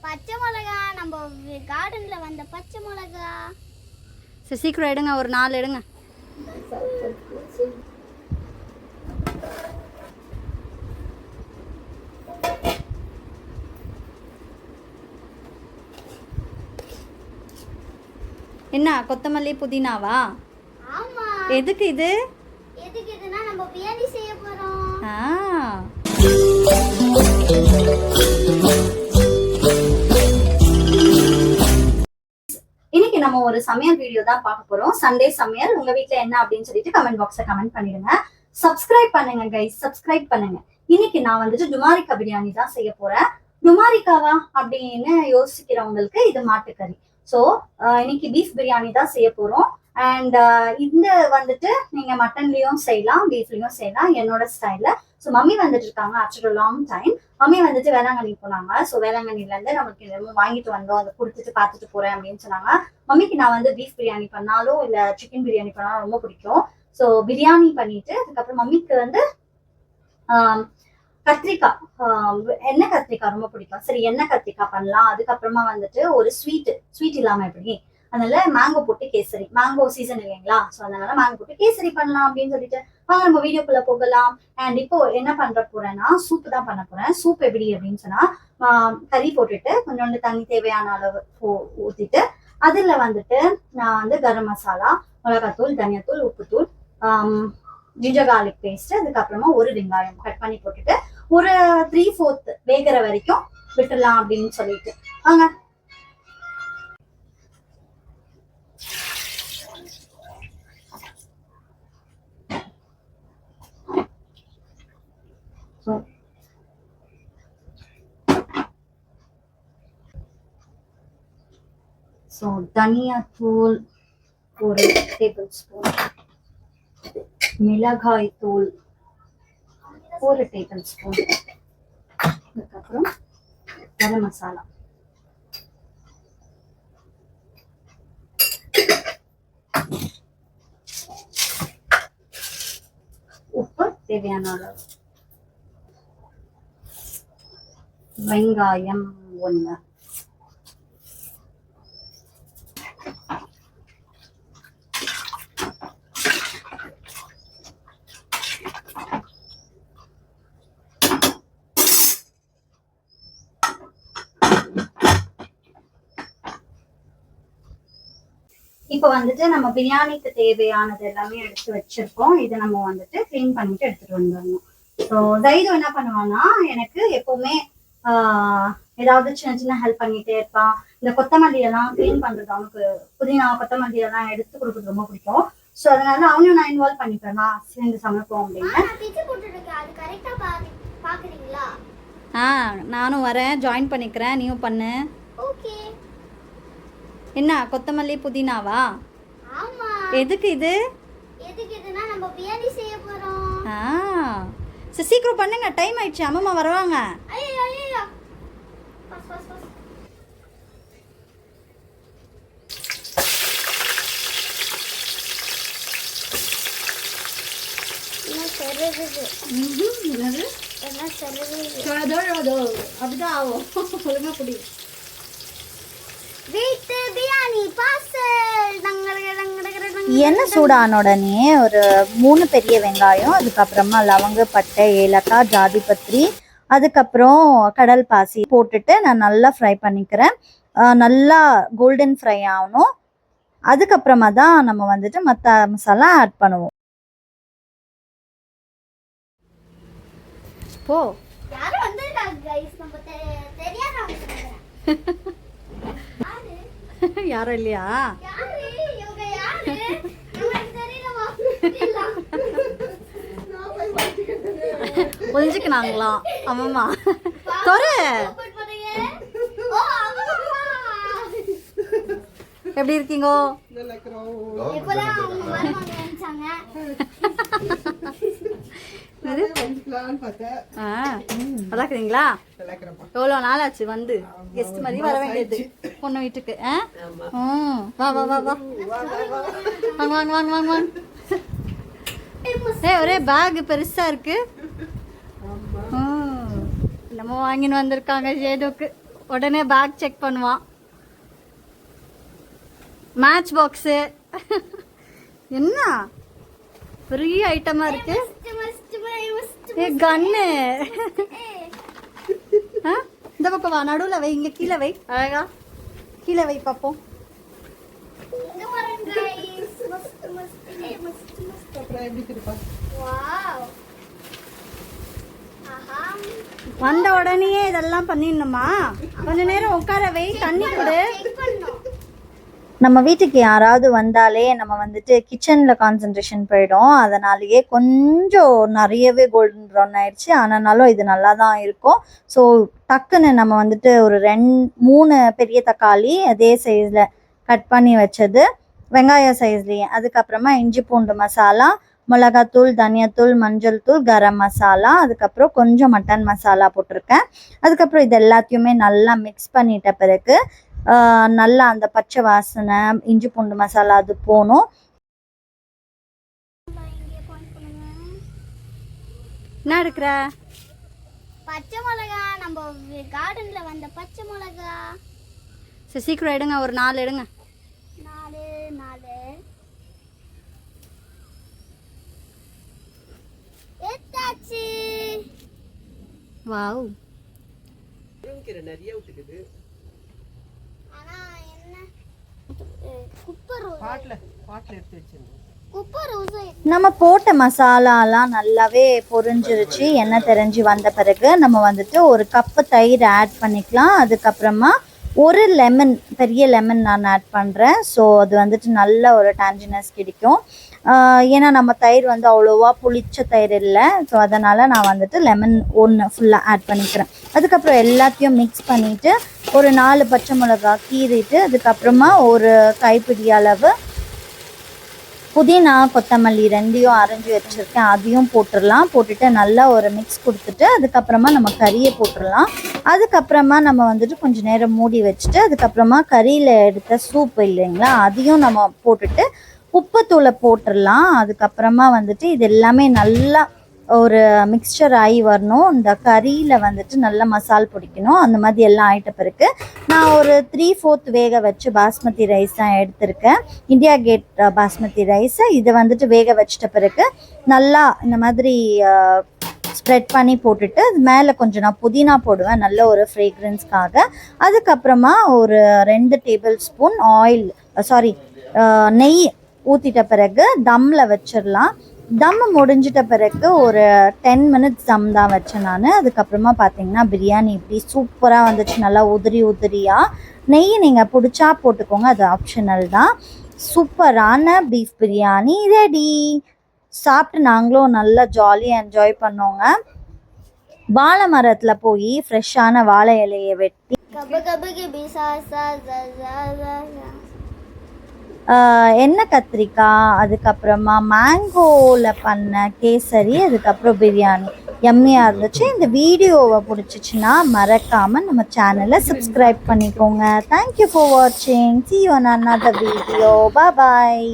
பச்சை மிளகா நம்ம கார்டன்ல வந்த பச்சை மிளகா. சரி சீக்கிரம் எடுங்க, ஒரு 4 எடுங்க. என்ன கொத்தமல்லி புதினாவா? ஆமா. எதுக்கு இது? எதுக்கு இதுனா நம்ம பிரியாணி செய்ய போறோம். இன்னைக்கு நம்ம ஒரு சமையல் வீடியோ தான் பார்க்க போறோம். சண்டே சமையல். உங்க வீட்ல என்ன அப்படின்னு சொல்லிட்டு கமெண்ட் பாக்ஸ்ல கமெண்ட் பண்ணிடுங்க. சப்ஸ்கிரைப் பண்ணுங்க கைஸ், சப்ஸ்கிரைப் பண்ணுங்க. இன்னைக்கு நான் வந்துட்டு டுமாரிக்கா பிரியாணி தான் செய்ய போறேன். டுமாரிக்காவா அப்படின்னு யோசிக்கிறவங்களுக்கு இது மாட்டுக்கறி. ஸோ இன்னைக்கு பீஃப் பிரியாணி தான் செய்ய போறோம். அண்ட் இந்த வந்துட்டு நீங்க மட்டன்லயும் செய்யலாம், பீஃப்லயும் செய்யலாம், என்னோட ஸ்டைல்ல. ஸோ மம்மி வந்துட்டு இருக்காங்க ஆஃப்டர் லாங் டைம். மம்மி வந்துட்டு வேளாங்கண்ணி போனாங்க. ஸோ வேளாங்கண்ணில இருந்து நமக்கு என்னமோ வாங்கிட்டு வந்தோம், அதை கொடுத்துட்டு பார்த்துட்டு போறேன் அப்படின்னு சொன்னாங்க. மம்மிக்கு நான் வந்து பீஃப் பிரியாணி பண்ணாலும் இல்ல சிக்கன் பிரியாணி பண்ணாலும் ரொம்ப பிடிக்கும். ஸோ பிரியாணி பண்ணிட்டு அதுக்கப்புறம் மம்மிக்கு வந்து கத்திரிக்காய், எண்ணெய் கத்திரிக்காய் ரொம்ப பிடிக்கும். சரி எண்ணெய் கத்திரிக்காய் பண்ணலாம். அதுக்கப்புறமா வந்துட்டு ஒரு ஸ்வீட் இல்லாம எப்படி, அதனால மேங்கோ போட்டு கேசரி, மேங்கோ சீசன் இல்லைங்களா, ஸோ அதனால மேங்கோ போட்டு கேசரி பண்ணலாம் அப்படின்னு சொல்லிட்டு வாங்க நம்ம வீடியோக்குள்ள போகலாம். அண்ட் இப்போ என்ன பண்ற போறேன்னா சூப் தான் பண்ண போறேன். சூப் எப்படி அப்படின்னு சொன்னா கறி போட்டுட்டு கொஞ்சோண்டு தண்ணி தேவையான அளவு ஊத்திட்டு அதுல வந்துட்டு நான் வந்து கரம் மசாலா, மிளகாத்தூள், தனியாத்தூள், உப்புத்தூள், ஜிஞ்சர் கார்லிக் பேஸ்ட், அதுக்கப்புறமா ஒரு வெங்காயம் கட் பண்ணி போட்டுட்டு ஒரு 3/4 வேகிற வரைக்கும் விட்டுடலாம் அப்படின்னு சொல்லிட்டு வாங்க. ஸோ தனியாத்தூள் ஒரு டேபிள் ஸ்பூன், மிளகாய் தூள் ஒரு டேபிள் ஸ்பூன், அதுக்கப்புறம் கரம் மசாலா, உப்பு தேவையான அளவு, வெங்காயம் 1, இப்போ வந்துட்டு நம்ம பிரியாணிக்கு தேவையானது எல்லாமே எடுத்து வச்சிருக்கோம். இதை நம்ம வந்துட்டு கிளீன் பண்ணிட்டு எடுத்துட்டு வந்துடணும். ஸோ தைரியம் என்ன பண்ணுவான்னா எனக்கு எப்பவுமே ஏதாவது சின்ன சின்ன ஹெல்ப் பண்ணிட்டே இருப்பான். இந்த கொத்தமல்லி எல்லாம் கிளீன் பண்றது, அவனுக்கு புதினா கொத்தமல்லி எல்லாம் எடுத்து கொடுக்குறது ரொம்ப பிடிக்கும். ஸோ அதனால அவனையும் நான் இன்வால்வ் பண்ணிப்பேன், சேர்ந்து சமைப்போம் அப்படின்னு. நானும் வரேன், ஜாயின் பண்ணிக்கிறேன், நீயும் பண்ணு. ஓகே. என்ன கொத்தமல்லி புதினாவா? ஆமா. எதுக்கு இது? எதுக்கு இதுனா நம்ம பிரியாணி செய்ய போறோம். சரி சீக்கிரம் பண்ணுங்க, டைம் ஆயிடுச்சு, அம்மா வருவாங்க. ஐயோ ஐயோ பஸ். அப்படிதான் ஆகும். ஒழுங்கா புடி. எண்ணெய் சூடான உடனே ஒரு 3 பெரிய வெங்காயம், அதுக்கப்புறமா லவங்க, பட்டை, ஏலக்காய், ஜாதிபத்திரி, அதுக்கப்புறம் கடல் பாசி போட்டுட்டு நான் நல்லா ஃப்ரை பண்ணிக்கிறேன். நல்லா கோல்டன் ஃப்ரை ஆகணும். அதுக்கப்புறமா தான் நம்ம வந்துட்டு மற்ற மசாலா ஆட் பண்ணுவோம். போ. யாரும் வந்திருக்காங்க गाइस, நம்ம தெரியாதவங்க. யாரும் இல்லையா? ஒழிஞ்சுக்கினாங்களா? ஆமாம்மா தொரு. எப்படி இருக்கீங்க? வளர்க்குறீங்களா? எவ்வளோ நாள் ஆச்சு வந்து? கெஸ்ட் மாதிரி வர வேண்டியது பொண்ணு வீட்டுக்கு. வா வா வா வா, வாங்க வாங்க வாங்க வாங்க வாங்க. ஒரே பேக் பெருசா இருக்கு. நம்ம வாங்கின்னு வந்திருக்காங்க ஷேடோக்கு. உடனே பேக் செக் பண்ணுவான். மேட்ச் பாக்ஸு என்ன பெரிய ஐட்டமா இருக்கு. கன்னு இந்த பக்கம் வா, நடுவில் வை, இங்க கீழே வை, அழகா கீழே வை பார்ப்போம். வந்த உடனே இதெல்லாம் பண்ணிடணுமா? கொஞ்ச நேரம் உட்கார வை, தண்ணி கொடு. நம்ம வீட்டுக்கு யாராவது வந்தாலே நம்ம வந்துட்டு கிச்சனில் கான்சன்ட்ரேஷன் போயிடும். அதனாலேயே கொஞ்சம் நிறையவே கோல்டன் ப்ரௌன் ஆயிடுச்சு. ஆனாலும் இது நல்லா தான் இருக்கும். ஸோ டக்குன்னு நம்ம வந்துட்டு ஒரு 3 பெரிய தக்காளி அதே சைஸில் கட் பண்ணி வச்சது, வெங்காய சைஸ்லேயே, அதுக்கப்புறமா இஞ்சி பூண்டு மசாலா, மிளகாத்தூள், தனியாத்தூள், மஞ்சள் தூள், கரம் மசாலா, அதுக்கப்புறம் கொஞ்சம் மட்டன் மசாலா போட்டிருக்கேன். அதுக்கப்புறம் இது எல்லாத்தையுமே நல்லா மிக்ஸ் பண்ணிட்ட பிறகு நல்லா அந்த பச்சை வாசனை, இஞ்சி பூண்டு மசாலா அது போகணும். என்ன எடுக்கிற? பச்சை மிளகா, நம்ம கார்டன்ல வந்த பச்சை மிளகா. சரி சீக்கிரம் எடுங்க, ஒரு 4 எடுங்க. 4 எடுத்தாச்சு. வாவ், நிறைய விட்டுக்குது. ஆனா என்ன குப்பர் பாட்டில் எடுத்து வச்சிருந்தேன். நம்ம போட்ட மசாலாலாம் நல்லாவே பொரிஞ்சிருச்சு. எண்ணெய் தெரிஞ்சு வந்த பிறகு நம்ம வந்துட்டு ஒரு கப்பு தயிர் ஆட் பண்ணிக்கலாம். அதுக்கப்புறமா ஒரு லெமன், பெரிய லெமன் நான் ஆட் பண்ணுறேன். ஸோ அது வந்துட்டு நல்ல ஒரு டேஞ்சினஸ் கிடைக்கும். ஏன்னா நம்ம தயிர் வந்து அவ்வளோவா புளிச்ச தயிர் இல்லை. ஸோ அதனால் நான் வந்துட்டு லெமன் 1 ஃபுல்லாக ஆட் பண்ணிக்கிறேன். அதுக்கப்புறம் எல்லாத்தையும் மிக்ஸ் பண்ணிவிட்டு ஒரு 4 பச்சை மிளகா கீறிட்டு, அதுக்கப்புறமா ஒரு கைப்பிடி அளவு புதினா, கொத்தமல்லி 2யும் அரைஞ்சி வச்சுருக்கேன், அதையும் போட்டுடலாம். போட்டுட்டு நல்லா ஒரு மிக்ஸ் கொடுத்துட்டு அதுக்கப்புறமா நம்ம கறியை போட்டுடலாம். அதுக்கப்புறமா நம்ம வந்துட்டு கொஞ்சம் நேரம் மூடி வச்சுட்டு அதுக்கப்புறமா கறியில் எடுத்த சூப் இல்லைங்களா, அதையும் நம்ம போட்டுட்டு உப்புத்தூளை போட்டுடலாம். அதுக்கப்புறமா வந்துட்டு இது எல்லாமே நல்லா ஒரு மிக்சர் ஆகி வரணும். இந்த கறியில் வந்துட்டு நல்லா மசால் பிடிக்கணும். அந்த மாதிரி எல்லாம் ஆகிட்ட பிறகு நான் ஒரு 3/4 வேக வச்சு பாஸ்மதி ரைஸ் தான் எடுத்திருக்கேன், இந்தியா கேட் பாஸ்மதி ரைஸை. இதை வந்துட்டு வேக வச்சிட்ட பிறகு நல்லா இந்த மாதிரி ஸ்ப்ரெட் பண்ணி போட்டுட்டு அது மேலே கொஞ்சம் நான் புதினா போடுவேன், நல்ல ஒரு ஃப்ரேக்ரன்ஸ்க்காக. அதுக்கப்புறமா ஒரு 2 டேபிள் ஸ்பூன் நெய் ஊற்றிட்ட பிறகு தம்மில் வச்சிடலாம். தம் முடிஞ்சிட்ட பிறகு ஒரு 10 மினிட்ஸ் தம் தான் வச்சேன் நான். அதுக்கப்புறமா பார்த்தீங்கன்னா பிரியாணி இப்படி சூப்பராக வந்துச்சு, நல்லா உதிரியாக. நெய் நீங்கள் பிடிச்சா போட்டுக்கோங்க, அது ஆப்ஷனல் தான். சூப்பரான பீஃப் பிரியாணி ரெடி. சாப்பிட்டு நாங்களும் நல்லா ஜாலியாக என்ஜாய் பண்ணோங்க. வாழை மரத்தில் போய் ஃப்ரெஷ்ஷான வாழை இலையை வெட்டி எண்ணெய் கத்திரிக்காய், அதுக்கப்புறமா மேங்கோவில் பண்ண கேசரி, அதுக்கப்புறம் பிரியாணி எம்மியாக இருந்துச்சு. இந்த வீடியோவை பிடிச்சிச்சின்னா மறக்காமல் நம்ம சேனலை சப்ஸ்கிரைப் பண்ணிக்கோங்க. தேங்க்யூ ஃபார் வாட்சிங். See you on another video. Bye bye.